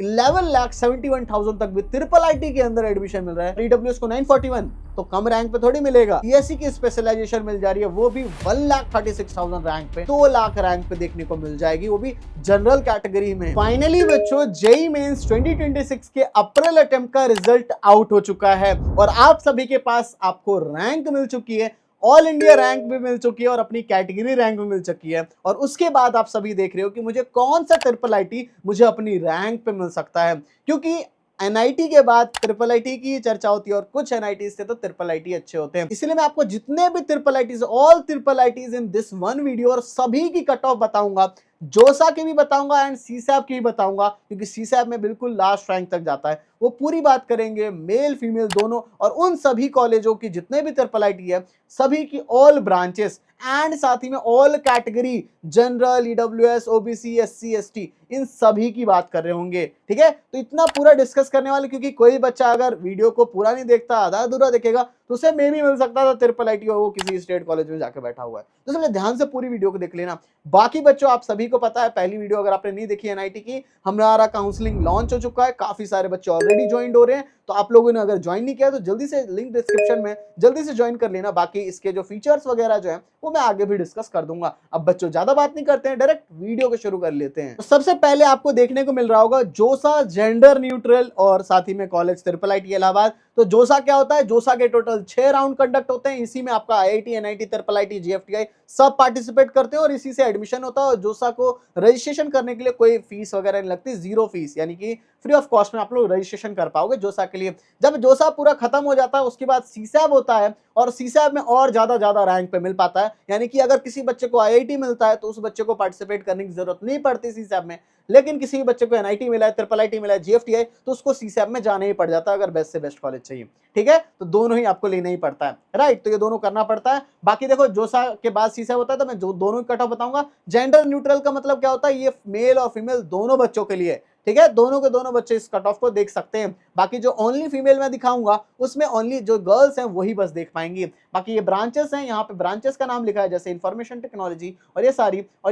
11,71,000 तक भी triple IT के अंदर एडमिशन मिल रहा है। ईडब्ल्यूएस को 941 तो कम रैंक पे थोड़ी मिलेगा। सीएससी की स्पेशलाइजेशन मिल जा रही है, वो भी 1,36,000 रैंक पे, 2 लाख रैंक पे देखने को मिल जाएगी, वो भी जनरल कैटेगरी में। फाइनली बच्चों जेईई मेंस 2026 के अप्रैल अटेम्प्ट का रिजल्ट आउट हो चुका है और आप सभी के पास आपको रैंक मिल चुकी है, ऑल इंडिया रैंक भी मिल चुकी है और अपनी कैटेगरी रैंक भी मिल चुकी है। और उसके बाद आप सभी देख रहे हो कि मुझे कौन सा ट्रिपल आईटी मुझे अपनी रैंक पे मिल सकता है, क्योंकि एनआईटी के बाद ट्रिपल आईटी की चर्चा होती है और कुछ एनआईटी से तो ट्रिपल आईटी अच्छे होते हैं। इसलिए मैं आपको जितने भी triple ITs, all triple ITs in this one video, और सभी की कट ऑफ बताऊंगा, जोसा की भी बताऊंगा एंड सीसैप की भी बताऊंगा, क्योंकि सीसैप में बिल्कुल लास्ट रैंक तक जाता है। वो पूरी बात करेंगे मेल फीमेल दोनों, और उन सभी कॉलेजों की जितने भी ट्रिपल आईटी है सभी की ऑल ब्रांचेस एंड साथ ही में all category, general, EWS, OBC, SC, ST, इन सभी की बात कर रहे होंगे। ठीक है, तो इतना पूरा डिस्कस करने वाले, क्योंकि कोई बच्चा अगर वीडियो को पूरा नहीं देखता, आधा अधूरा देखेगा, तो उसे मे भी मिल सकता था ट्रिपल आईटी और वो किसी स्टेट कॉलेज में जाके बैठा हुआ है। तो इसलिए ध्यान से पूरी वीडियो को देख लेना। बाकी बच्चों आप सभी को पता है, पहली वीडियो अगर आपने नहीं देखी एनआईटी की, हमारा काउंसलिंग लॉन्च हो चुका है, काफी सारे बच्चे ऑलरेडी ज्वाइन हो रहे हैं। तो आप लोगों ने अगर ज्वाइन नहीं किया तो जल्दी से लिंक डिस्क्रिप्शन में जल्दी से ज्वाइन कर लेना। बाकी इसके जो फीचर्स वगैरह जो है वो मैं आगे भी डिस्कस कर दूंगा। अब बच्चों ज्यादा बात नहीं करते हैं, डायरेक्ट वीडियो को शुरू कर लेते हैं। तो सबसे पहले आपको देखने को मिल रहा होगा जोसा जेंडर न्यूट्रल और साथ ही में कॉलेज ट्रिपल आईटी इलाहाबाद। तो जोसा क्या होता है? जोसा के टोटल 6 राउंड कंडक्ट होते हैं। इसी में आपका IIT, NIT, triple IT, GFTI सब पार्टिसिपेट करते हैं और इसी से एडमिशन होता है। और जोसा को रजिस्ट्रेशन करने के लिए कोई फीस वगैरह नहीं लगती, जीरो फीस, यानी कि फ्री ऑफ कॉस्ट में आप लोग रजिस्ट्रेशन कर पाओगे जोसा के लिए। जब जोसा पूरा खत्म हो जाता है उसके बाद सीसैब होता है और सीसैब में और ज्यादा रैंक पे मिल पाता है। यानी कि अगर किसी बच्चे को आईआईटी मिलता है तो उस बच्चे को पार्टिसिपेट करने की जरूरत नहीं पड़ती सीसैब में, लेकिन किसी भी बच्चे को एनआईटी मिला है, ट्रिपल आईटी मिला है, जीएफटीआई, तो उसको सीसैब में जाना ही पड़ जाता है अगर बेस्ट से बेस्ट कॉलेज चाहिए। ठीक है, तो दोनों ही आपको लेना ही पड़ता है, राइट। तो ये दोनों करना पड़ता है। बाकी देखो जोसा के बाद सीसैब होता है, तो मैं जो दोनों की कट ऑफ बताऊंगा। जेंडर न्यूट्रल का मतलब क्या होता है? ये मेल और फीमेल दोनों बच्चों के लिए, ठीक है, दोनों के दोनों बच्चे इस कट ऑफ को देख सकते हैं। बाकी जो ओनली फीमेल में दिखाऊंगा उसमें ओनली जो गर्ल्स हैं वही बस देख पाएंगी। बाकी ये ब्रांचेस हैं, यहाँ पे ब्रांचेस का नाम लिखा है जैसे इंफॉर्मेशन टेक्नोलॉजी, और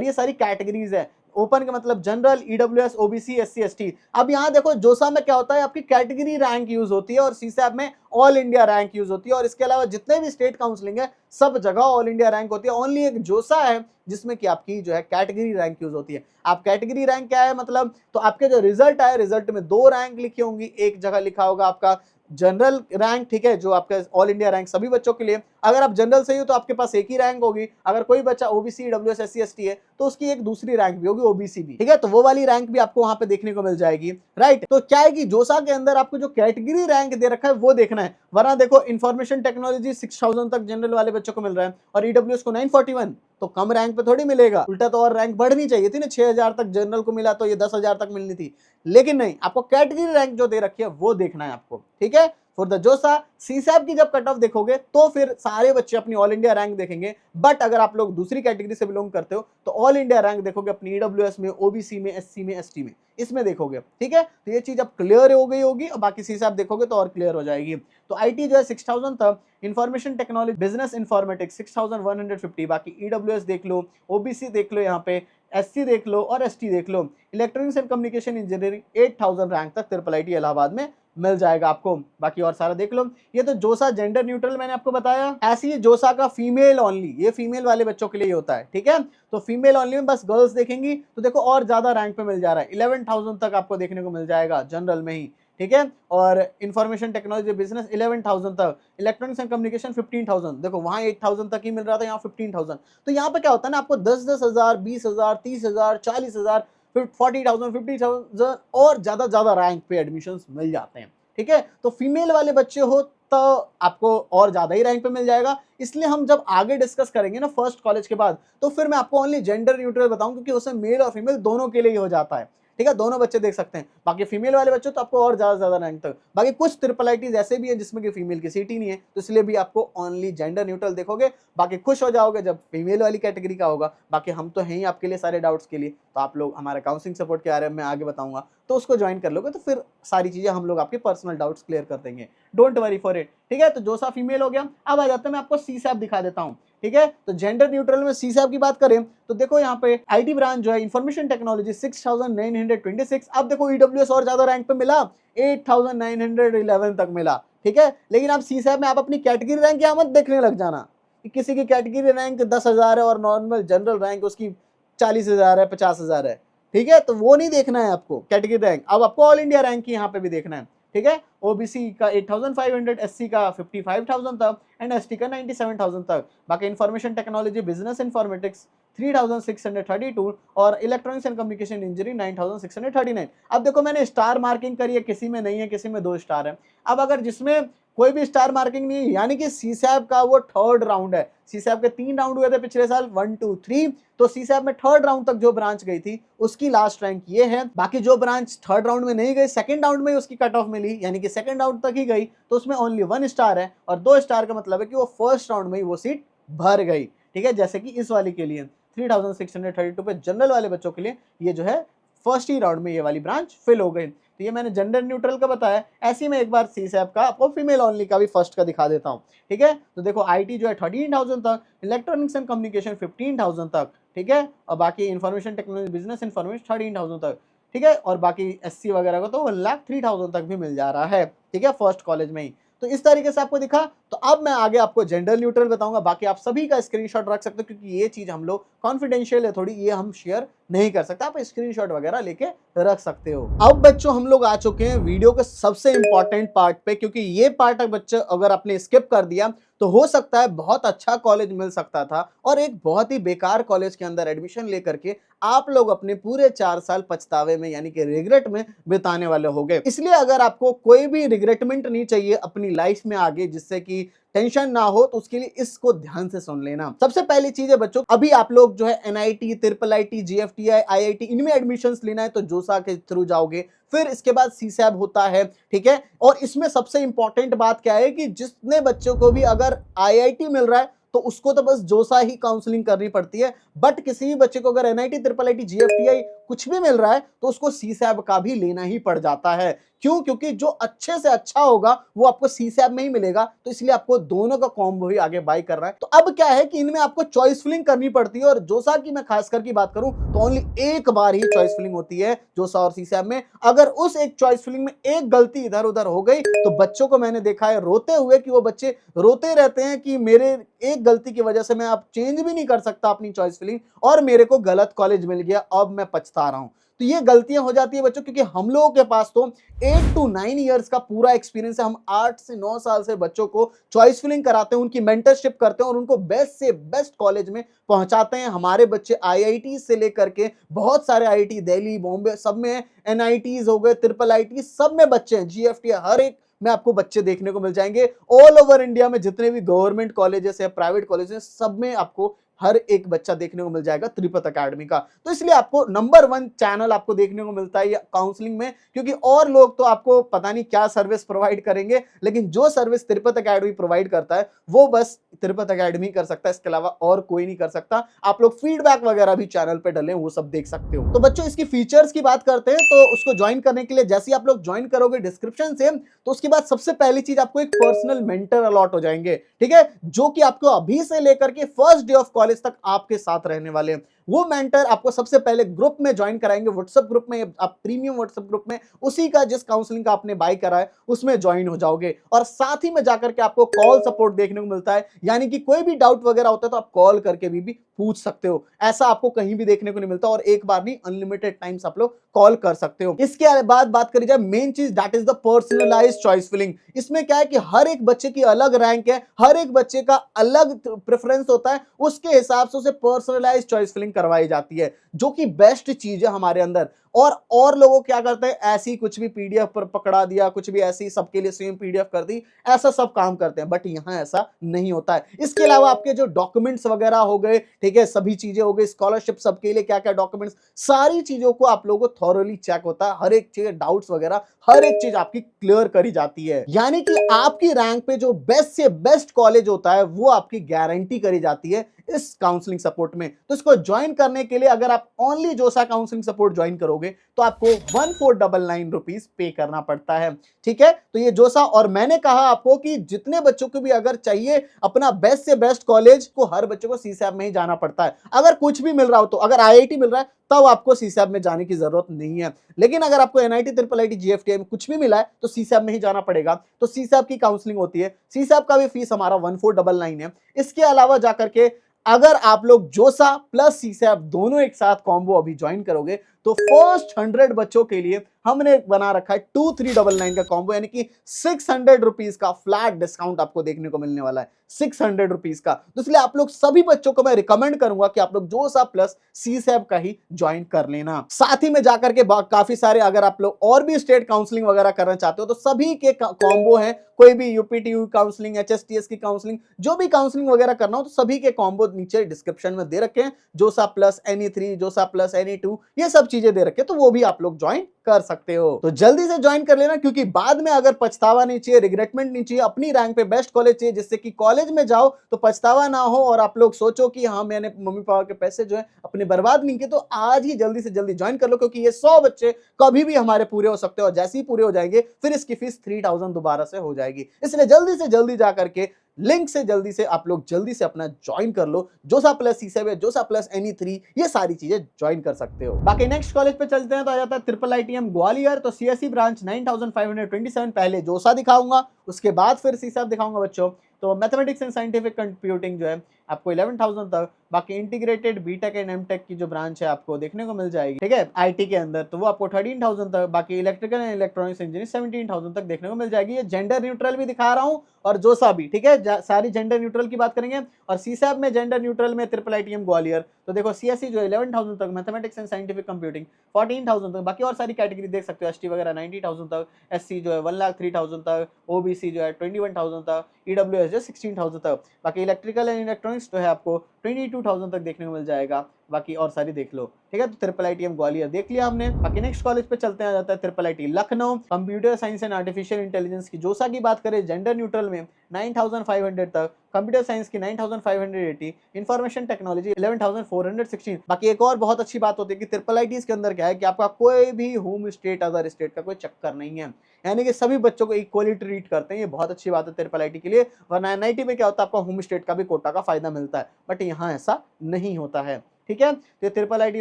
ये सारी कैटेगरीज है। ओपन का मतलब general, EWS, OBC, SC, ST. अब यहाँ देखो जोसा में क्या होता है, आपकी कैटेगरी रैंक यूज होती है और सीसैब में ऑल इंडिया रैंक यूज होती है। और इसके अलावा जितने भी स्टेट काउंसलिंग है सब जगह ऑल इंडिया रैंक होती है। ओनली एक जोसा है जिसमें कि आपकी जो है कैटेगरी रैंक यूज होती है। आप कैटेगरी रैंक क्या है मतलब, तो आपके जो रिजल्ट आए, रिजल्ट में 2 रैंक लिखी होंगी। एक जगह लिखा होगा आपका जनरल रैंक, ठीक है, जो आपका ऑल इंडिया रैंक सभी बच्चों के लिए। अगर आप जनरल से ही हो तो आपके पास एक ही रैंक होगी। अगर कोई बच्चा ओबीसी, ईडब्ल्यूएस, एससी, एसटी है तो उसकी एक दूसरी रैंक भी होगी, ओबीसी भी, ठीक है। तो वो वाली रैंक भी आपको वहां पे देखने को मिल जाएगी, राइट। तो क्या है कि जोसा के अंदर आपको जो कैटेगरी रैंक दे रखा है वो देखना है, वरना देखो इंफॉर्मेशन टेक्नोलॉजी 6000 तक जनरल वाले बच्चों को मिल रहा है और ईडब्ल्यूएस को 941, तो कम रैंक पे थोड़ी मिलेगा। उल्टा तो और रैंक बढ़नी चाहिए थी ना, 6000 तक जनरल को मिला तो ये 10,000 तक मिलनी थी, लेकिन नहीं, आपको कैटेगरी रैंक जो दे रखी है वो देखना है आपको, ठीक है। फॉर द जोसा सीसैब की जब कट ऑफ देखोगे तो फिर सारे बच्चे अपनी ऑल इंडिया रैंक देखेंगे। बट अगर आप लोग दूसरी कैटेगरी से बिलोंग करते हो तो ऑल इंडिया रैंक देखोगे अपनी ईडब्ल्यूएस में, ओबीसी में, एससी में, एसटी में, इसमें देखोगे, ठीक है। तो ये चीज अब क्लियर हो गई होगी और बाकी सीसैब देखोगे तो और क्लियर हो जाएगी। तो आईटी जो है 6000 तक, इंफॉर्मेशन टेक्नोलॉजी, बिजनेस इंफॉर्मेटिक्स 6150, बाकी ईडब्ल्यूएस देख लो, ओबीसी देख लो, यहाँ पे एससी देख लो और एसटी देख लो। Electronics and communication engineering 8000 rank तक ट्रिपल आईटी इलाहाबाद में मिल जाएगा आपको। बाकी और सारा देख लो। ये तो जोसा जेंडर न्यूट्रल मैंने आपको बताया। ऐसी ही जोसा का फीमेल ओनली, ये फीमेल वाले बच्चों के लिए होता है, ठीक है। तो फीमेल ओनली में बस गर्ल्स देखेंगी तो देखो और ज्यादा रैंक पे मिल जा रहा है, 11000 तक आपको देखने को मिल जाएगा जनरल में ही, ठीक है। और इंफॉर्मेशन टेक्नोलॉजी बिजनेस 11000 तक, इलेक्ट्रॉनिक्स एंड कम्युनिकेशन 15000, देखो वहां 8000 तक ही मिल रहा था, यहाँ 15000। तो यहाँ पे क्या होता है ना, आपको 10,000, 20,000, 30,000, 40,000, 40,000, 50,000 और ज्यादा रैंक पे एडमिशंस मिल जाते हैं, ठीक है। तो फीमेल वाले बच्चे हो तो आपको और ज्यादा ही रैंक पे मिल जाएगा। इसलिए हम जब आगे डिस्कस करेंगे ना फर्स्ट कॉलेज के बाद, तो फिर मैं आपको ओनली जेंडर न्यूट्रल बताऊं, क्योंकि उसमें मेल और फीमेल दोनों के लिए ही हो जाता है, ठीक है, दोनों बच्चे देख सकते हैं। बाकी फीमेल वाले बच्चे तो आपको और ज्यादा रैंक तक। बाकी कुछ ट्रिपल आईटीज ऐसे भी है जिसमें कि फीमेल की सीट ही नहीं है, तो इसलिए भी आपको ओनली जेंडर न्यूट्रल देखोगे। बाकी खुश हो जाओगे जब फीमेल वाली कैटेगरी का होगा। बाकी हम तो हैं ही आपके लिए सारे डाउट्स के लिए, तो आप लोग हमारे काउंसलिंग सपोर्ट के बारे में आगे बताऊंगा, तो उसको ज्वाइन कर लोगे तो फिर सारी चीजें हम लोग आपके पर्सनल डाउट्स क्लियर कर देंगे, डोंट वरी फॉर इट, ठीक है। तो जोसा फीमेल हो गया। अब आ जाता है, मैं आपको सीसैप दिखा देता हूँ, ठीक है। तो जेंडर न्यूट्रल में सीसैप की बात करें तो देखो यहाँ पे आईटी ब्रांच जो है इंफॉर्मेशन टेक्नोलॉजी 6926। अब देखो ईडब्ल्यूएस और ज्यादा रैंक पे मिला, 8911 तक मिला, ठीक है। लेकिन आप सीसैप में आप अपनी कैटेगरी रैंक यहाँ मत देखने लग जाना कि किसी की कैटेगरी रैंक 10,000 है और नॉर्मल जनरल रैंक उसकी 40,000 है, 50,000है, ठीक है। तो वो नहीं देखना है आपको कैटेगरी रैंक, अब आपको ऑल इंडिया रैंक की यहाँ पे भी देखना है, ठीक है। ओबीसी का 8,500, एससी का 55,000 तक एंड एसटी का 97,000 तक। बाकी इंफॉर्मेशन टेक्नोलॉजी बिजनेस इंफॉर्मेटिक्स 3,632 और इलेक्ट्रॉनिक्स एंड कम्युनिकेशन इंजीनियरिंग 9,639। अब देखो मैंने स्टार मार्किंग करी है, किसी में नहीं है, किसी में 2 स्टार है। अब अगर जिसमें कोई भी स्टार मार्किंग नहीं है यानी कि सीसैप का वो थर्ड राउंड है। सीसैप के 3 राउंड हुए थे पिछले साल, 1 2 3, तो सीसैप में थर्ड राउंड तक जो ब्रांच गई थी उसकी लास्ट रैंक ये है। बाकी जो ब्रांच थर्ड राउंड में नहीं गई, सेकंड राउंड में उसकी कट ऑफ मिली यानी कि सेकंड राउंड तक ही गई, तो उसमें ओनली 1 स्टार है और 2 स्टार का मतलब है कि वो फर्स्ट राउंड में ही वो सीट भर गई, ठीक है। जैसे कि इस वाली के लिए 3632 पे जनरल वाले बच्चों के लिए ये जो है फर्स्ट ही राउंड में ये वाली ब्रांच फिल हो गई। तो ये मैंने जेंडर न्यूट्रल का बताया। ऐसे में एक बार सीसैप का आपको फीमेल ओनली का भी फर्स्ट का दिखा देता हूँ, ठीक है। तो देखो आईटी जो है 13,000 तक, इलेक्ट्रॉनिक्स एंड कम्युनिकेशन 15,000 तक, ठीक है। और बाकी इंफॉर्मेशन टेक्नोलॉजी बिजनेस इंफॉर्मेशन 13,000 तक, ठीक है। और बाकी एससी वगैरह को तो 1,03,000 तक भी मिल जा रहा है, ठीक है, फर्स्ट कॉलेज में ही। तो इस तरीके से आपको दिखा। तो अब मैं आगे आपको जेंडर न्यूट्रल बताऊंगा, बाकी आप सभी का स्क्रीनशॉट रख सकते हो क्योंकि ये चीज हम लोग कॉन्फिडेंशियल है थोड़ी, ये हम शेयर नहीं कर सकते, आप स्क्रीनशॉट वगैरह लेके रख सकते हो। अब बच्चों हम लोग आ चुके हैं वीडियो के सबसे इंपॉर्टेंट पार्ट पे, क्योंकि ये पार्ट बच्चे अगर आपने स्किप कर दिया तो हो सकता है बहुत अच्छा कॉलेज मिल सकता था और एक बहुत ही बेकार कॉलेज के अंदर एडमिशन लेकर के आप लोग अपने पूरे 4 साल पछतावे में यानी कि रिग्रेट में बिताने वाले हो गए। इसलिए अगर आपको कोई भी रिग्रेटमेंट नहीं चाहिए अपनी लाइफ में आगे, जिससे कि टेंशन ना हो, तो उसके लिए इसको ध्यान से सुन लेना। सबसे पहली चीज है बच्चों, अभी आप लोग जो है NIT, triple IT, GFTI, IIT इनमें एडमिशंस लेना है तो जोसा के थ्रू जाओगे, फिर इसके बाद सीसैप होता है, ठीक है। और इसमें सबसे इंपॉर्टेंट बात क्या है कि जितने बच्चों को भी अगर आईआईटी मिल रहा है तो उसको तो बस जोसा ही काउंसलिंग करनी पड़ती है, बट किसी भी बच्चे को अगर एनआईटी, ट्रिपल आईटी, जीएफटीआई कुछ भी मिल रहा है तो उसको सीसैप का भी लेना ही पड़ जाता है। क्यों? क्योंकि जो अच्छे से अच्छा होगा वो आपको सीसैप में ही मिलेगा, तो इसलिए आपको दोनों का कॉम्बो ही आगे बाय कर रहा है। तो अब क्या है कि इनमें आपको चॉइस फिलिंग करनी पड़ती है, और जोसा की मैं खासकर की बात करूं तो ओनली एक बार ही चॉइस फिलिंग होती है जोसा और सीसैप में। अगर उस एक चॉइस फिलिंग में एक गलती इधर उधर हो गई तो बच्चों को मैंने देखा है रोते हुए, कि वो बच्चे रोते रहते हैं कि मेरे एक गलती की वजह से मैं अब चेंज भी नहीं कर सकता अपनी चॉइस फिलिंग और मेरे को गलत कॉलेज मिल गया, अब मैं पछता रहा हूं। तो ये गलतियां हो जाती है बच्चों, क्योंकि हम लोगों के पास तो 8 to 9 इयर्स का पूरा एक्सपीरियंस है। हम 8 से 9 साल से बच्चों को चॉइस फिलिंग कराते हैं, उनकी मेंटरशिप करते हैं और उनको बेस्ट से बेस्ट कॉलेज में पहुंचाते हैं। हमारे बच्चे आईआईटी से लेकर के बहुत सारे आईआईटी दिल्ली, बॉम्बे सब में, एनआईटीज हो गए, ट्रिपल आईटी सब में बच्चे हैं, जीएफटी, हर एक में आपको बच्चे देखने को मिल जाएंगे। ऑल ओवर इंडिया में जितने भी गवर्नमेंट कॉलेजेस है, प्राइवेट कॉलेजेस, सब में आपको हर एक बच्चा देखने को मिल जाएगा त्रिपत अकेडमी का। तो इसलिए आपको नंबर 1 चैनल आपको देखने को मिलता है काउंसलिंग में, क्योंकि और लोग तो आपको पता नहीं क्या सर्विस प्रोवाइड करेंगे, लेकिन जो सर्विस त्रिपत अकेडमी प्रोवाइड करता है वो बस त्रिपत अकेडमी कर सकता है, इसके अलावा और कोई नहीं कर सकता। आप लोग फीडबैक वगैरह भी चैनल पे डले, वो सब देख सकते हो। तो बच्चों इसकी फीचर्स की बात करते हैं, तो उसको ज्वाइन करने के लिए जैसे आप लोग ज्वाइन करोगे डिस्क्रिप्शन से, तो उसके बाद सबसे पहली चीज आपको एक पर्सनल मेंटर अलॉट हो जाएंगे, ठीक है, जो कि आपको अभी से लेकर के फर्स्ट डे ऑफ कॉलेज तक आपके साथ रहने वाले हैं। वो मेंटर आपको सबसे पहले ग्रुप में ज्वाइन कराएंगे, व्हाट्सएप ग्रुप में, आप प्रीमियम व्हाट्सएप ग्रुप में, उसी का जिस काउंसलिंग का आपने बाय करा है उसमें ज्वाइन हो जाओगे। और साथ ही में जाकर के आपको कॉल सपोर्ट देखने को मिलता है, यानी कि कोई भी डाउट वगैरह होता है तो आप कॉल करके भी पूछ सकते हो। ऐसा आपको कहीं भी देखने को नहीं मिलता, और एक बार नहीं, अनलिमिटेड टाइम्स आप लोग कॉल कर सकते हो। इसके बाद बात करी जाए मेन चीज, that is the personalised choice filling. इसमें क्या है कि हर एक बच्चे की अलग रैंक है, हर एक बच्चे का अलग प्रेफरेंस होता है, उसके हिसाब से उसे पर्सनलाइज्ड चॉइस फिलिंग करवाई जाती है, जो कि बेस्ट चीज है हमारे अंदर। और लोगों क्या करते हैं, ऐसी कुछ भी पीडीएफ पर पकड़ा दिया, कुछ भी ऐसी सबके लिए सेम पीडीएफ कर दी, ऐसा सब काम करते हैं, बट यहां ऐसा नहीं होता है। इसके अलावा आपके जो डॉक्यूमेंट्स वगैरह हो गए, ठीक है, सभी चीजें हो गई, स्कॉलरशिप सबके लिए क्या क्या डॉक्यूमेंट्स, सारी चीजों को आप लोगों को थॉरोली चेक होता है, हर एक चीज, डाउट्स वगैरह हर एक चीज आपकी क्लियर करी जाती है। यानी कि आपकी रैंक पे जो बेस्ट से बेस्ट कॉलेज होता है वो आपकी गारंटी करी जाती है। इस काउंसलिंग सपोर्ट में। तो इसको ज्वाइन करने के लिए अगर आप ओनली जोसा काउंसलिंग सपोर्ट ज्वाइन करोगे तो आपको 1499 रुपीज पे करना पड़ता है। ठीक है, तो ये जोसा, और मैंने कहा आपको कि जितने बच्चों को भी अगर चाहिए अपना बेस्ट से बेस्ट कॉलेज, को हर बच्चे को सीसैप में ही जाना पड़ता है। अगर कुछ भी मिल रहा हो तो, अगर आईआईटी मिल रहा है तब आपको सीसैप में जाने की जरूरत नहीं है, लेकिन अगर आपको एनआईटी, ट्रिपल आईटी, जीएफटीआई में कुछ भी मिला है तो सीसैप में ही जाना पड़ेगा। तो सीसैप की काउंसलिंग होती है, सीसैप का भी फीस हमारा 1499 है। इसके अलावा जाकर के अगर आप लोग जोसा प्लस सीसैप दोनों एक साथ कॉम्बो अभी ज्वाइन करोगे तो फर्स्ट 100 बच्चों के लिए हमने बना रखा है 2399 का कॉम्बो, यानी कि 600 रुपीज का फ्लैट डिस्काउंट आपको देखने को मिलने वाला है, 600 रुपीज का। तो इसलिए आप लोग सभी बच्चों को मैं रिकमेंड करूंगा कि आप लोग जोसा प्लस सीसैप का ही ज्वाइन कर लेना। साथ ही में जाकर के काफी सारे, अगर आप लोग और भी स्टेट काउंसलिंग वगैरह करना चाहते हो तो सभी के कॉम्बो है, कोई भी यूपीटीयू काउंसलिंग, एचएसटीएस की काउंसलिंग, जो भी काउंसलिंग वगैरह करना हो तो सभी के कॉम्बो नीचे डिस्क्रिप्शन में दे रखे हैं। जोसा प्लस एनी3, जोसा प्लस एनी2, ये सब चीजें दे रखे हैं, तो वो भी आप लोग ज्वाइन कर सकते हो। तो जल्दी से ज्वाइन कर लेना, क्योंकि बाद में अगर पछतावा नहीं चाहिए, रिग्रेटमेंट नहीं चाहिए, अपनी रैंक पे बेस्ट कॉलेज चाहिए, जिससे कि कॉलेज में जाओ तो पछतावा ना हो और आप लोग सोचो कि हाँ मैंने मम्मी पापा के पैसे जो है अपने बर्बाद नहीं किए। तो आज ही जल्दी से जल्दी ज्वाइन कर लो, क्योंकि ये 100 बच्चे कभी भी हमारे पूरे हो सकते हैं, और जैसे ही पूरे हो जाएंगे फिर इसकी फीस 3000 दोबारा से हो जाएगी। इसलिए जल्दी से जल्दी जाकर के लिंक से जल्दी से आप लोग जल्दी से अपना ज्वाइन कर लो। जोसा प्लस सीसैप, जोसा प्लस एनी3, ये सारी चीजें ज्वाइन कर सकते हो। बाकी नेक्स्ट कॉलेज पे चलते हैं तो आ जाता है ट्रिपल आईटीएम ग्वालियर। तो सीएससी ब्रांच 9527, पहले जोसा दिखाऊंगा, उसके बाद फिर सीसैप दिखाऊंगा बच्चों। तो मैथमेटिक्स एंड साइंटिफिक कंप्यूटिंग जो है आपको 11,000 तक, बाकी इंटीग्रेटेड बीटेक एंड एमटेक की जो ब्रांच है आपको देखने को मिल जाएगी, ठीक है, आईटी के अंदर, तो वो आपको 13,000 तक, बाकी इलेक्ट्रिकल एंड इलेक्ट्रॉनिक्स इंजीनियरिंग 17,000 तक देखने को मिल जाएगी। ये जेंडर न्यूट्रल भी दिखा रहा हूँ और जोसा भी, ठीक है, सारी जेंडर न्यूट्रल की बात करेंगे। और सीसैप में जेंडर न्यूट्रल में ट्रिपल आईटीएम ग्वालियर, तो देखो सीएससी जो 11,000 तक, मैथमेटिक्स एंड साइंटिफिक कंप्यूटिंग 14,000 तक, बाकी और सारी कैटेगरी देख सकते हो, एसटी वगैरह 90,000 तक, एससी जो है 1,03,000 तक, ओबीसी जो है 21,000 तक, ईडब्ल्यूएस जो 16,000 तक, बाकी इलेक्ट्रिकल एंड इलेक्ट्रॉनिक्स जो है आपको 22,000 तक देखने को मिल जाएगा। बाकी और सारी देख लो, ठीक है। तो ट्रिपल आईटीएम ग्वालियर देख लिया हमने। बाकी नेक्स्ट कॉलेज पे चलते हैं, आ जाता है triple IT Lucknow. Computer science and artificial intelligence की जोसा की बात करें जेंडर न्यूट्रल में 9,500 तक, कंप्यूटर साइंस की 9,580, इंफॉर्मेशन टेक्नोलॉजी 11,416। बाकी एक और बहुत अच्छी बात होती है कि ट्रिपल आईटीज के अंदर क्या है कि आपका कोई भी होम स्टेट अदर स्टेट का कोई चक्कर नहीं है, यानी कि सभी बच्चों को इक्वली ट्रीट करते हैं। ये बहुत अच्छी बात है ट्रिपल आईटी के लिए, वरना एनआईटी में क्या होता है आपका होम स्टेट का भी कोटा का फायदा मिलता है, बट यहाँ ऐसा नहीं होता है, ठीक है। तो ट्रिपल आईटी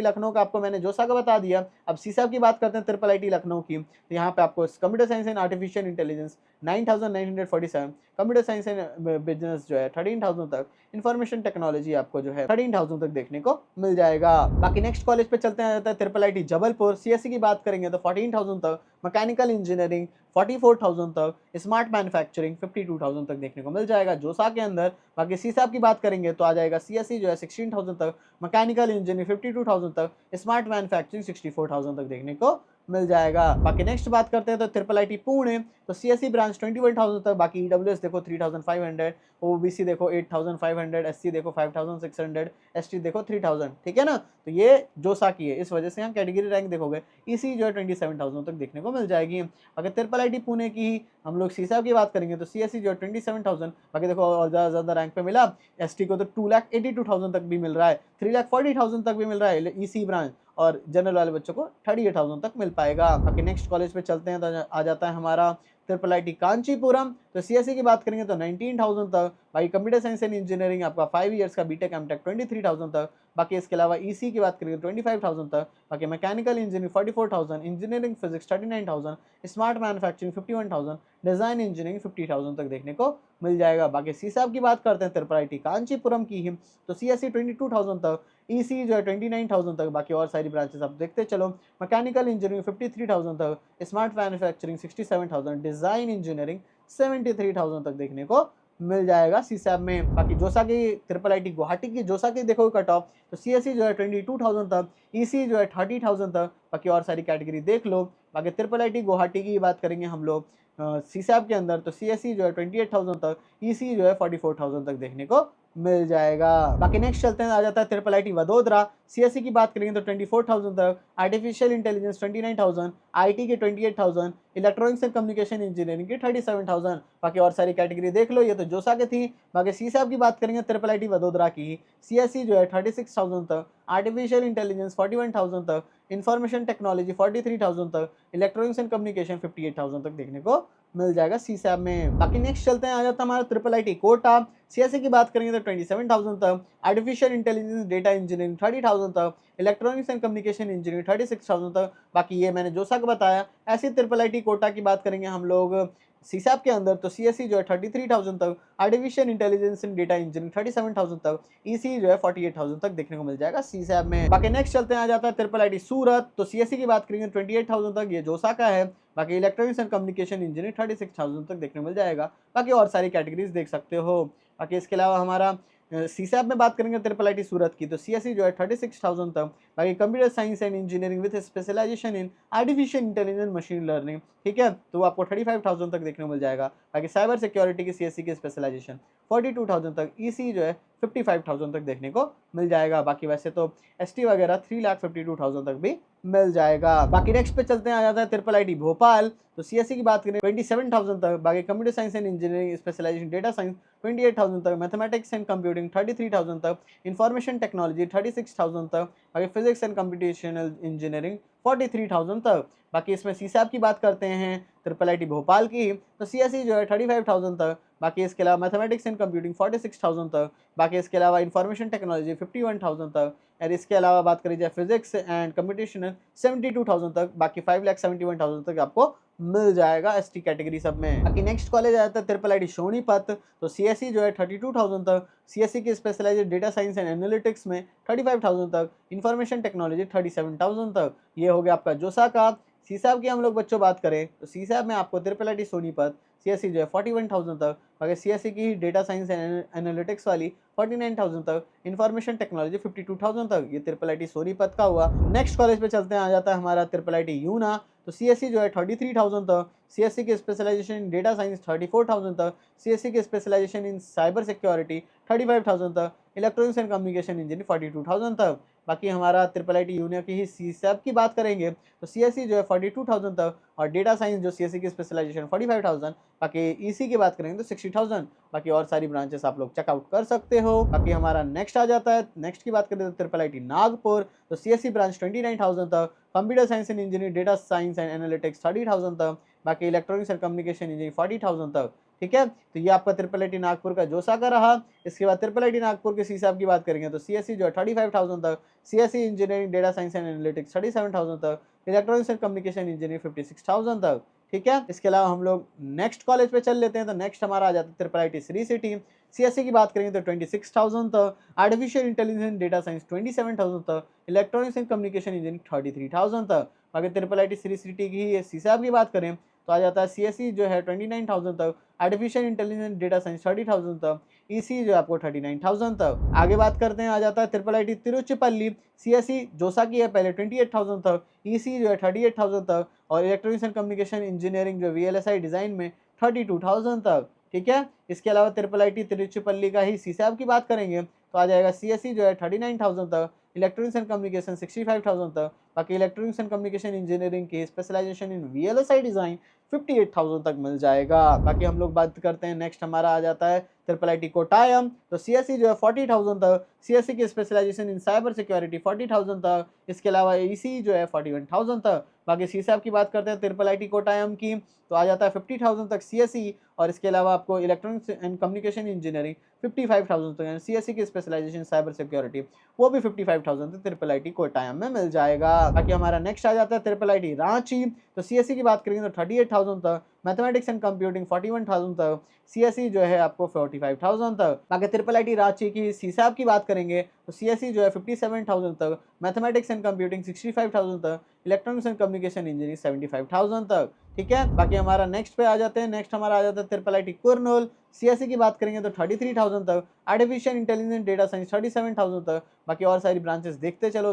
लखनऊ का आपको मैंने जोसा का बता दिया। अब सीसैप की बात करते हैं ट्रिपल आईटी लखनऊ की, तो यहाँ पे आपको computer science and artificial intelligence 9,947, computer science and business जो है 13,000 तक, इंफॉर्मेशन टेक्नोलॉजी आपको जो है 13,000 तक देखने को मिल जाएगा। बाकी नेक्स्ट कॉलेज पे चलते हैं, ट्रिपल आईटी जबलपुर। सीएससी की बात करेंगे तो 14,000 तक, मैकेनिकल इंजीनियरिंग 44,000 तक, स्मार्ट मैन्युफैक्चरिंग 52,000 तक देखने को मिल जाएगा जोसा के अंदर। बाकी सीसैप की बात करेंगे तो आ जाएगा सीएससी जो है 16,000 तक, मैकेनिकल इंजीनियरिंग 52,000 तक, स्मार्ट मैन्युफैक्चरिंग 64,000 तक देखने को मिल जाएगा। बाकी नेक्स्ट बात करते हैं तो ट्रिपल आईटी पुणे, तो सीएससी ब्रांच 21,000 तक, बाकी ईडब्ल्यूएस देखो 3,500, ओबीसी देखो 8,500, एससी देखो 5,600, एसटी देखो 3,000, ठीक है ना। तो ये जोसा की है, इस वजह से यहाँ कैटेगरी रैंक देखोगे ईसी जो है 27,000 तक देखने को मिल जाएगी। अगर ट्रिपल आईटी पुणे की हम लोग सीसैप की बात करेंगे तो सीएससी जो है 27,000, बाकी देखो और ज़्यादा रैंक पे मिला, एसटी को तो 2,82,000 तक भी मिल रहा है, 3,40,000 तक भी मिल रहा है ईसी ब्रांच, और जनरल वाले बच्चों को 38,000 तक मिल पाएगा। बाकी नेक्स्ट कॉलेज पे चलते हैं तो आ जाता है हमारा ट्रिपल आईटी कांचीपुरम। तो सीएससी की बात करेंगे तो 19,000 तक, बाकी कंप्यूटर साइंस एंड इंजीनियरिंग आपका 5 इयर्स का बीटेक एमटेक 23,000 तक, बाकी इसके अलावा ईसी की बात करेंगे 25,000 तक, बाकी mechanical engineering 44,000, engineering physics 39,000, smart manufacturing 51,000, design engineering 50,000 तक देखने को मिल जाएगा। बाकी सीसैप की बात करते हैं ट्रिपल आईटी कांचीपुरम की ही, तो सीएससी 22,000 तक, ईसी जो है 29,000 तक, बाकी और सारी ब्रांचेस आप देखते चलो, मैकेनिकल इंजीनियरिंग 53,000 तक, स्मार्ट मैन्युफैक्चरिंग 67,000, डिजाइन इंजीनियरिंग 73,000 तक देखने को मिल जाएगा सीसैप में। बाकी जोसा की ट्रिपल आईटी गुवाहाटी की जोसा की देखो कट ऑफ, तो सीएससी जो है 22,000 तक, ईसी जो है 30,000 तक, बाकी और सारी कैटेगरी देख लो। बाकी ट्रिपल आईटी गुवाहाटी की बात करेंगे हम लोग सीसैप के अंदर, तो सीएसई जो है 28,000 तक, ईसी जो है 44,000 तक देखने को मिल जाएगा। बाकी नेक्स्ट चलते हैं, आ जाता है ट्रिपल आईटी वडोदरा। सीएसई की बात करेंगे तो 24,000 तक, आर्टिफिशियल इंटेलिजेंस 29,000, आईटी के 28,000, इलेक्ट्रॉनिक्स एंड कम्युनिकेशन इंजीनियरिंग की 37,000। बाकी और सारी कैटेगरी देख लो, ये तो जोसा के थी। बाकी सीसैप की बात करेंगे ट्रिपल आईटी वडोदरा की, सीएसई जो है 36,000 तक, आर्टिफिशियल इंटेलिजेंस 41,000 तक, इंफॉर्मेशन टेक्नोलॉजी 43,000 तक, इलेक्ट्रॉनिक्स एंड कम्युनिकेशन 58,000 तक देखने को मिल जाएगा सीसैप में। बाकी नेक्स्ट चलते हैं, आ जाता है हमारा ट्रिपल आईटी कोटा। सीएसई की बात करेंगे तो 27,000 तक, आर्टिफिशियल इंटेलिजेंस डेटा इंजीनियरिंग 30,000 तक, इलेक्ट्रॉनिक्स एंड कम्युनिकेशन इंजीनियरिंग 36,000 तक। बाकी ये मैंने जोसा को बताया। ऐसी ट्रिपल आईटी कोटा की बात करेंगे हम लोग सीसैप के अंदर, तो सीएसई जो है 33,000 तक, artificial intelligence and data engineering 37,000 तक, ईसी जो है 48,000 तक देखने को मिल जाएगा सीसैप में। बाकी नेक्स्ट चलते हैं, आ जाता है ट्रिपल आईटी सूरत। तो सीएसई की बात करेंगे 28,000 तक, ये जोसा का है। बाकी इलेक्ट्रॉनिक्स एंड कम्युनिकेशन इंजीनियरिंग 36,000 तक देखने को मिल जाएगा। बाकी और सारी कैटेगरीज देख सकते हो। बाकी इसके अलावा हमारा सीसैप में बात करेंगे ट्रिपल आईटी सूरत की, तो सीएसई जो है 36,000 तक। बाकी computer science and engineering with specialisation in artificial intelligence machine learning, ठीक है, तो आपको 35,000 तक देखने को मिल जाएगा। बाकी साइबर सिक्योरिटी की सीएसई की स्पेशलाइजेशन 42,000 तक, ईसी जो है 55,000 तक देखने को मिल जाएगा। बाकी वैसे तो एसटी वगैरह 3,52,000 तक भी मिल जाएगा। बाकी नेक्स्ट पे चलते हैं, आ जाता है ट्रिपल आईटी भोपाल। तो सीएसई की बात करें 27,000 तक, बाकी computer science and engineering specialisation data science 28,000 तक, मैथमेटिक्स एंड कंप्यूटिंग 33,000 तक, इंफॉर्मेशन टेक्नोलॉजी 36,000 तक, बाकी फिजिक्स एंड कंप्यूटेशनल इंजीनियरिंग 43,000 तक। बाकी इसमें सीसैप की बात करते हैं ट्रिपल आईटी भोपाल की, तो सीएसई जो है 35,000 तक। बाकी इसके अलावा मैथमेटिक्स एंड कंप्यूटिंग 46,000 तक। बाकी इसके अलावा इंफॉर्मेशन टेक्नोलॉजी 51,000 तक। और इसके अलावा बात करी जाए फिजिक्स एंड कंप्यूटेशनल 72,000 तक। बाकी 5,71,000 तक आपको मिल जाएगा एसटी कैटेगरी सब में। बाकी नेक्स्ट कॉलेज आ जाता है ट्रिपल आईटी सोनीपत। तो सीएसई जो है 32,000 तक, सीएसई की specialised data science and analytics में 35,000 तक, इंफॉर्मेशन टेक्नोलॉजी 37,000 तक। ये हो गया आपका जोसा का। सीसैप की हम लोग बच्चों बात करें तो सीसैप में आपको ट्रिपल आईटी सोनीपत, सीएसई जो है 41,000 तक। बाकी सीएसई की डेटा साइंस एंड एनालिटिक्स वाली 49,000 तक, इंफॉर्मेशन टेक्नोलॉजी 52,000 तक। ये ट्रिपल आईटी सोनीपत का हुआ। नेक्स्ट कॉलेज पे चलते हैं, आ जाता है हमारा ट्रिपल आईटी यूना। तो सीएसई जो है 33,000 तक, सीएसई की स्पेशलाइजेशन इन डेटा साइंस 34,000 तक, सीएसई की स्पेशलाइजेशन इन साइबर सिक्योरिटी 35,000 तक, इलेक्ट्रॉनिक्स एंड कम्युनिकेशन इंजीनियरिंग 42,000 तक। बाकी हमारा ट्रिपल आईटी यूनिया की ही सीसैप की बात करेंगे तो सीएसई जो है 42,000 तक, और डेटा साइंस जो सीएसई की स्पेशलाइजेशन 45,000। बाकी ईसी की बात करेंगे तो 60,000। बाकी और सारी ब्रांचेस आप लोग चेकआउट कर सकते हो। बाकी हमारा नेक्स्ट आ जाता है, नेक्स्ट की बात करें तो ट्रिपल आईटी नागपुर। तो सीएसई ब्रांच 29,000 तक, computer science and engineering data science and analytics 30,000 तक। बाकी इलेक्ट्रॉनिक्स एंड कम्युनिकेशन इंजीनियरिंग 40,000 तक, ठीक है। तो ये आपका ट्रिपल आईटी नागपुर का जोसा का रहा। इसके बाद ट्रिपल आईटी नागपुर के सीसैप की बात करेंगे तो सीएसई जो है 35,000 तक, CSE engineering data science and analytics 37,000 तक, इलेक्ट्रॉनिक्स एंड कम्युनिकेशन इंजीनियरिंग 56,000 तक, ठीक है। इसके अलावा हम लोग नेक्स्ट कॉलेज पे चल लेते हैं। तो नेक्स्ट हमारा आ जाता है triple IT Shri city. CSE की बात करेंगे तो 26,000 तक, आर्टिफिशियल इंटेलिजेंस डेटा साइंस 27,000 तक, इलेक्ट्रॉनिक्स एंड कम्युनिकेशन इंजीनियरिंग 33,000 तक। बाकी ट्रिपल आईटी श्री सिटी की सीसैप की बात करें तो आ जाता है सीएसई जो है 29,000 तक, आर्टिफिशियल इंटेलिजेंस डेटा साइंस 30,000 तक, ईसी जो है आपको 39,000 तक। आगे बात करते हैं, आ जाता है ट्रिपल आईटी तिरुचिपल्ली। सीएसई जोसा की है पहले 28,000 तक, ईसी जो है 38,000 तक, और इलेक्ट्रॉनिक्स एंड कम्युनिकेशन इंजीनियरिंग जो वीएलएसआई डिजाइन में 32,000 तक, ठीक है। इसके अलावा ट्रिपल आईटी तिरुचिपल्ली का ही सीसैप की बात करेंगे तो आ जाएगा सीएसई जो है 39,000 तक, इलेक्ट्रॉनिक्स एंड कम्युनिकेशन 65,000 तक। बाकी इलेक्ट्रॉनिक्स एंड कम्युनिकेशन इंजीनियरिंग की स्पेशलाइजेशन इन वीएलएसआई डिजाइन 58,000 तक मिल जाएगा। बाकी हम लोग बात करते हैं, नेक्स्ट हमारा आ जाता है ट्रिपल आईटी कोटायम। तो सीएसई जो है 40,000 तक, सीएसई की स्पेशलाइजेशन इन साइबर सिक्योरिटी 40,000 तक। इसके अलावा ईसी जो है 41,000 तक। बाकी सीसैप की बात करते हैं ट्रिपल आईटी कोटायम की तो आ जाता है 50,000 तक सीएसई, और इसके अलावा आपको इलेक्ट्रॉनिक्स एंड कम्युनिकेशन इंजीनियरिंग 55,000 तक, सीएसई की स्पेशलाइजेशन साइबर सिक्योरिटी वो भी 55,000 तक ट्रिपल आईटी कोटायम में मिल जाएगा। बाकी हमारा नेक्स्ट आ जाता है ट्रिपल आईटी रांची। तो सीएसई की बात करेंगे तो 38,000 तक, मैथमेटिक्स एंड कंप्यूटिंग 41,000 तक, सीएसई जो है आपको 45,000 तक। बाकी ट्रिपल आईटी रांची की सीसैप की बात करेंगे तो सीएसई जो है 57,000 तक, मैथमेटिक्स एंड कंप्यूटिंग 65,000 तक, इलेक्ट्रॉनिक्स एंड कम्युनिकेशन इंजीनियरिंग 75,000 तक, ठीक है। बाकी हमारा नेक्स्ट पे आ जाते हैं, नेक्स्ट हमारा आ जाता है ट्रिपल आईटी कुर्नूल। सीएसई की बात करेंगे तो 33,000 तक, आर्टिफिशियल इंटेलिजेंस डेटा साइंस 37,000 तक। बाकी और सारी ब्रांचेस देखते चलो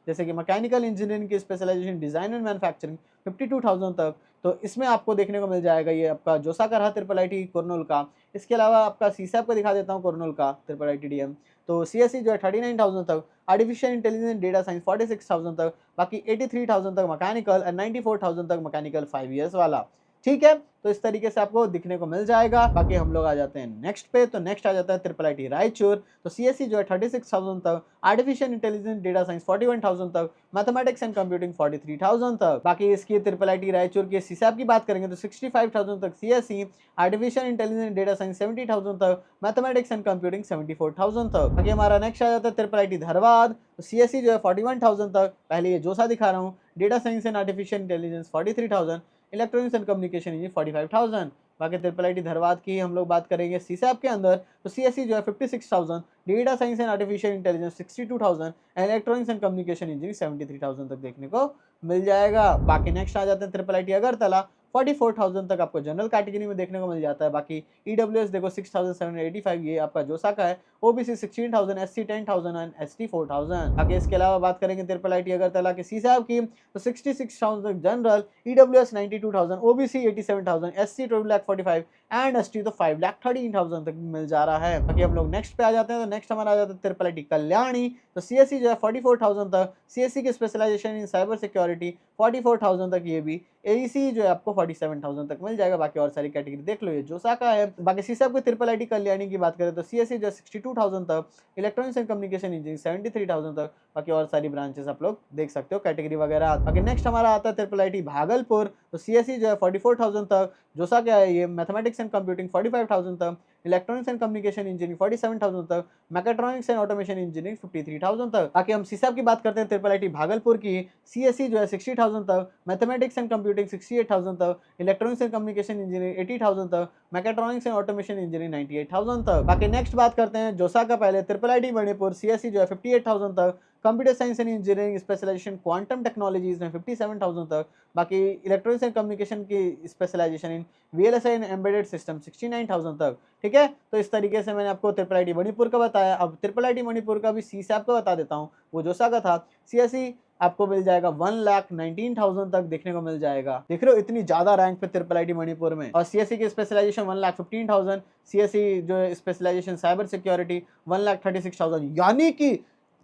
जैसे कि मैकेनिकल इंजीनियरिंग की स्पेशलाइजेशन डिजाइन एंड मैन्युफैक्चरिंग 52,000 तक। तो इसमें आपको देखने को मिल जाएगा ये आपका जोसा का रहा ट्रिपल आईटी कुरनूल का। इसके अलावा आपका सीसैप को दिखा देता हूँ कुरनूल का ट्रिपल आईटी डीएम। तो सीएसई जो है 39,000 तक, आर्टिफिशियल इंटेलिजेंस डेटा साइंस 46,000 तक, बाकी 83,000 तक मैकेनिकल एंड 94,000 तक मैकेनिकल 5 ईयर्स वाला। ठीक है, तो इस तरीके से आपको दिखने को मिल जाएगा। बाकी हम लोग आ जाते हैं नेक्स्ट पे। तो नेक्स्ट आ जाता है ट्रिपल आईटी रायचूर। तो सीएससी जो है 36,000 तक, आर्टिफिशियल इंटेलिजेंस डेटा साइंस 41,000 तक, मैथमेटिक्स एंड कंप्यूटिंग 43,000 तक। बाकी इसकी ट्रिपल आईटी रायचूर की सीसैप की बात करेंगे तो 65,000 तक CSC, artificial intelligence data science 70,000 तक, मैथमेटिक्स एंड कंप्यूटिंग 74,000 तक। बाकी हमारा नेक्स्ट आ जाता है ट्रिपल आईटी धनबाद। तो सीएससी जो है 41,000 तक, पहले ये जोसा दिखा रहा हूँ, data science and artificial intelligence 43,000, electronics and communication engineering 45,000। बाकी ट्रिपल आईटी धनबाद की हम लोग बात करेंगे सीसैप के अंदर तो सीएससी जो है 56,000, data science and artificial intelligence 62,000 and electronics and communication engineering 73,000 तक देखने को मिल जाएगा। बाकी नेक्स्ट आ जाते हैं ट्रिपल आईटी अगरतला। 44,000 तक आपको जनरल कैटेगरी में देखने को मिल जाता है। बाकी ईडब्ल्यूएस देखो 6,785, ये आपका जोसा का है। OBC 16,000, SC 10,000 and ST 4,000। बाकी इसके अलावा बात करेंगे ट्रिपल आईटी अगरतला के सीसैप की तो 66,000 तक general, EWS 92,000, OBC 87,000, SC 12,45 and ST तो 5,13,000 तक मिल जा रहा है। बाकी हम लोग नेक्स्ट पे आ जाते हैं। तो नेक्स्ट हमारा आ जाता है ट्रिपल आईटी कल्याणी। तो सीएससी जो है 44,000 तक, सीएससी की स्पेशलाइजेशन इन साइबर सिक्योरिटी 44,000 तक, ये भी एईसी जो है आपको 47,000 तक मिल जाएगा। बाकी और सारी कैटेगरी देख लो, ये जोसा का है। बाकी सीसैप की ट्रिपल आईटी कल्याणी की बात करें तो सीएससी जो है 62,000 तक, इलेक्ट्रॉनिक्स एंड कम्युनिकेशन इंजीनियरिंग 73,000 तक। बाकी और सारी ब्रांचेस आप लोग देख सकते हो कैटेगरी वगैरह। बाकी नेक्स्ट हमारा आता है ट्रिपल आईटी भागलपुर। तो सीएससी जो है 44,000 तक, जोसा क्या है ये, मैथमेटिक्स एंड कंप्यूटिंग 45,000 तक, इलेक्ट्रॉनिक्स एंड कम्युनिकेशन इंजीनियरिंग 47,000 तक, मैकेट्रॉनिक्स एंड ऑटोमेशन इंजीनियरिंग 53,000 तक। बाकी हम सीसैप की बात करते हैं ट्रिपल आईटी भागलपुर की। सीएससी जो है 60,000 तक, मैथमेटिक्स एंड कंप्यूटिंग 68,000 तक, इलेक्ट्रॉनिक्स एंड कम्युनिकेशन इंजीनियरिंग 80,000 तक, मैकेट्रॉनिक्स एंड ऑटोमेशन इंजीनियरिंग 98,000 तक। बाकी नेक्स्ट बात करते हैं जोसा का पहले ट्रिपल आईटी मणिपुर। सीएससी जो है 58,000 तक, computer science and engineering specialization quantum technologies में 57,000 तक। बाकी इलेक्ट्रॉनिक्स एंड कम्युनिकेशन की specialization in VLSI and embedded system 69,000 तक। ठीक है, तो इस तरीके से मैंने आपको ट्रिपल आईटी मणिपुर का बताया। अब ट्रिपल आईटी मणिपुर का भी सीसैप का बता देता हूँ, वो जोसा का था। सीएससी आपको मिल जाएगा 1,19,000 तक देखने को मिल जाएगा। देख रहे हो इतनी ज्यादा रैंक पे ट्रिपल आईटी मणिपुर में। और सीएससी की स्पेशलाइजेशन 1,15,000, सीएससी जो है स्पेशलाइजेशन साइबर सिक्योरिटी 1,36,000, यानी कि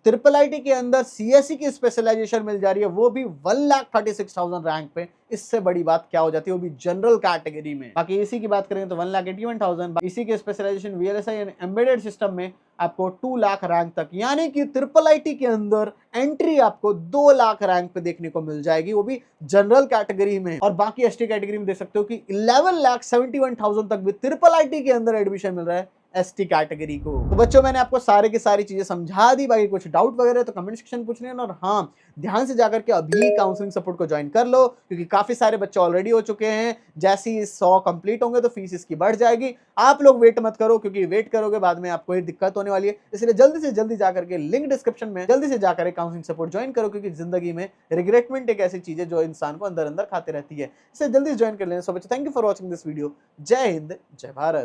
ट्रिपल आईटी के अंदर सीएससी की स्पेशलाइजेशन मिल जा रही है, वो भी 1,36,000 रैंक पे। इससे बड़ी बात क्या हो जाती है, वो भी जनरल कैटेगरी में। बाकी इसी की बात करें तो 1,81,000, इसी के specialization VLSI and embedded system में आपको 2 लाख रैंक तक, यानी कि ट्रिपल आईटी के अंदर एंट्री आपको 2 लाख रैंक पे देखने को मिल जाएगी, वो भी जनरल कैटेगरी में। और बाकी एसटी कैटेगरी में देख सकते हो कि 11,71,000 तक भी ट्रिपल आईटी के अंदर एडमिशन मिल रहा है एसटी कैटेगरी को। तो बच्चों मैंने आपको सारी की सारी चीजें समझा दी। बाकी कुछ डाउट वगैरह तो कमेंट सेक्शन में पूछ लेना। और हाँ, ध्यान से जाकर के अभी काउंसलिंग सपोर्ट को ज्वाइन कर लो, क्योंकि काफी सारे बच्चे ऑलरेडी हो चुके हैं। जैसे ही 100 कंप्लीट होंगे तो फीस इसकी बढ़ जाएगी। आप लोग वेट मत करो, क्योंकि वेट करोगे बाद में आपको ये दिक्कत होने वाली है। इसलिए जल्दी से जल्दी जाकर के लिंक डिस्क्रिप्शन में जल्दी से जाकर काउंसलिंग सपोर्ट ज्वाइन करो, क्योंकि जिंदगी में रिग्रेटमेंट एक ऐसी चीज है जो इंसान को अंदर अंदर खाते रहती है। इसे जल्दी ज्वाइन कर लेना। सो बच्चों, thank you for watching this video. जय हिंद, जय भारत।